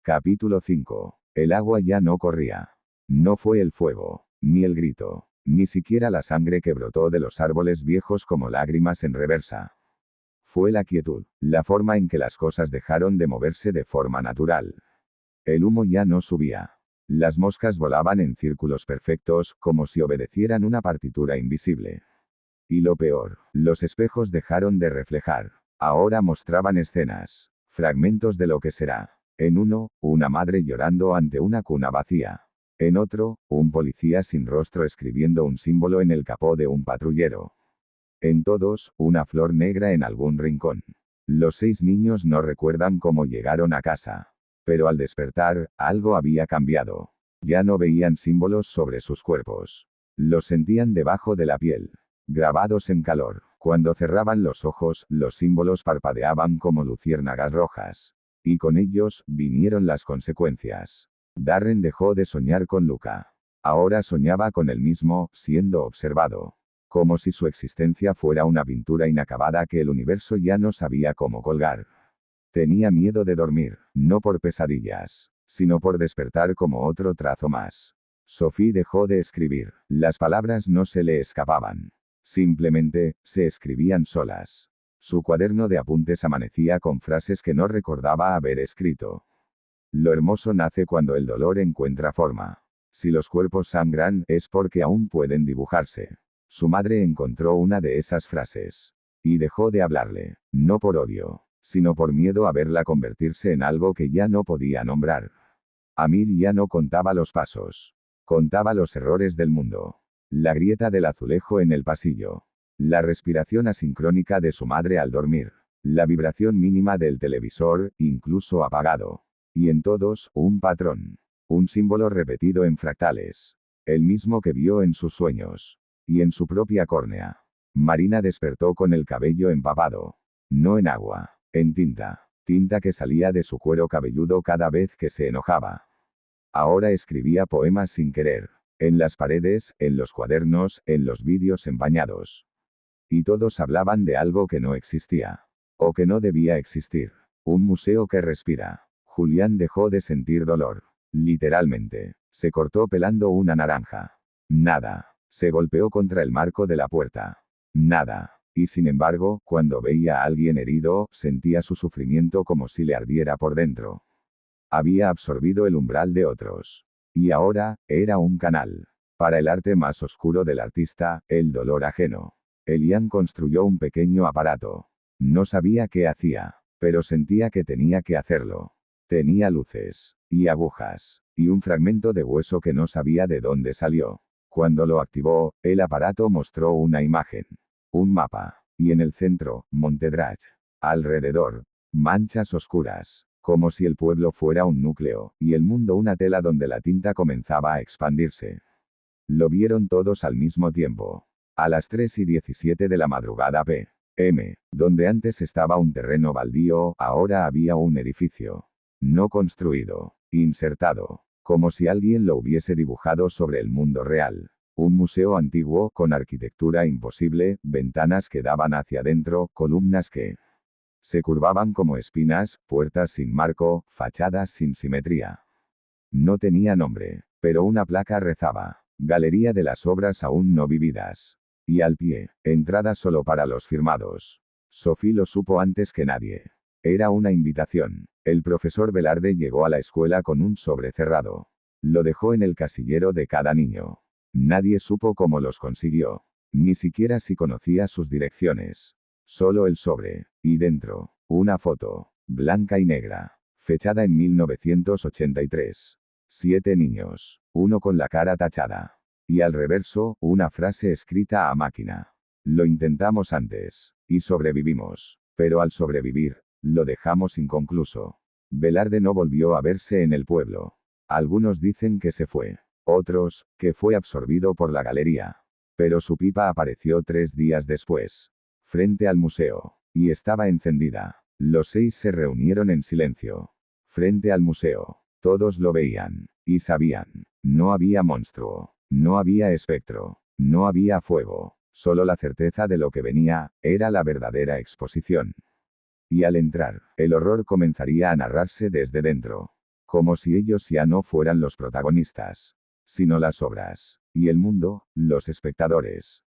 Capítulo 5. El agua ya no corría. No fue el fuego, ni el grito, ni siquiera la sangre que brotó de los árboles viejos como lágrimas en reversa. Fue la quietud, la forma en que las cosas dejaron de moverse de forma natural. El humo ya no subía. Las moscas volaban en círculos perfectos, como si obedecieran una partitura invisible. Y lo peor, los espejos dejaron de reflejar. Ahora mostraban escenas, fragmentos de lo que será. En uno, una madre llorando ante una cuna vacía. En otro, un policía sin rostro escribiendo un símbolo en el capó de un patrullero. En todos, una flor negra en algún rincón. Los 6 niños no recuerdan cómo llegaron a casa. Pero al despertar, algo había cambiado. Ya no veían símbolos sobre sus cuerpos. Los sentían debajo de la piel. Grabados en calor. Cuando cerraban los ojos, los símbolos parpadeaban como luciérnagas rojas. Y con ellos, vinieron las consecuencias. Darren dejó de soñar con Luca. Ahora soñaba con él mismo, siendo observado. Como si su existencia fuera una pintura inacabada que el universo ya no sabía cómo colgar. Tenía miedo de dormir, no por pesadillas, sino por despertar como otro trazo más. Sophie dejó de escribir. Las palabras no se le escapaban. Simplemente, se escribían solas. Su cuaderno de apuntes amanecía con frases que no recordaba haber escrito. Lo hermoso nace cuando el dolor encuentra forma. Si los cuerpos sangran, es porque aún pueden dibujarse. Su madre encontró una de esas frases. Y dejó de hablarle, no por odio, sino por miedo a verla convertirse en algo que ya no podía nombrar. Amir ya no contaba los pasos. Contaba los errores del mundo. La grieta del azulejo en el pasillo. La respiración asincrónica de su madre al dormir. La vibración mínima del televisor, incluso apagado. Y en todos, un patrón. Un símbolo repetido en fractales. El mismo que vio en sus sueños. Y en su propia córnea. Marina despertó con el cabello empapado. No en agua, en tinta. Tinta que salía de su cuero cabelludo cada vez que se enojaba. Ahora escribía poemas sin querer. En las paredes, en los cuadernos, en los vídeos empañados. Y todos hablaban de algo que no existía. O que no debía existir. Un museo que respira. Julián dejó de sentir dolor. Literalmente. Se cortó pelando una naranja. Nada. Se golpeó contra el marco de la puerta. Nada. Y sin embargo, cuando veía a alguien herido, sentía su sufrimiento como si le ardiera por dentro. Había absorbido el umbral de otros. Y ahora, era un canal. Para el arte más oscuro del artista, el dolor ajeno. Elian construyó un pequeño aparato. No sabía qué hacía, pero sentía que tenía que hacerlo. Tenía luces, y agujas, y un fragmento de hueso que no sabía de dónde salió. Cuando lo activó, el aparato mostró una imagen. Un mapa. Y en el centro, Montedrach. Alrededor, manchas oscuras. Como si el pueblo fuera un núcleo, y el mundo una tela donde la tinta comenzaba a expandirse. Lo vieron todos al mismo tiempo. A las 3:17 de la madrugada p.m., donde antes estaba un terreno baldío, ahora había un edificio. No construido. Insertado. Como si alguien lo hubiese dibujado sobre el mundo real. Un museo antiguo, con arquitectura imposible, ventanas que daban hacia adentro, columnas que se curvaban como espinas, puertas sin marco, fachadas sin simetría. No tenía nombre, pero una placa rezaba. Galería de las obras aún no vividas. Y al pie, entrada solo para los firmados. Sophie lo supo antes que nadie. Era una invitación. El profesor Velarde llegó a la escuela con un sobre cerrado. Lo dejó en el casillero de cada niño. Nadie supo cómo los consiguió. Ni siquiera si conocía sus direcciones. Solo el sobre. Y dentro, una foto. Blanca y negra. Fechada en 1983. 7 niños. Uno con la cara tachada. Y al reverso, una frase escrita a máquina. Lo intentamos antes. Y sobrevivimos. Pero al sobrevivir, lo dejamos inconcluso. Velarde no volvió a verse en el pueblo. Algunos dicen que se fue. Otros, que fue absorbido por la galería. Pero su pipa apareció 3 días después. Frente al museo. Y estaba encendida. Los 6 se reunieron en silencio. Frente al museo. Todos lo veían. Y sabían. No había monstruo. No había espectro. No había fuego. Solo la certeza de lo que venía, era la verdadera exposición. Y al entrar, el horror comenzaría a narrarse desde dentro. Como si ellos ya no fueran los protagonistas, sino las obras. Y el mundo, los espectadores.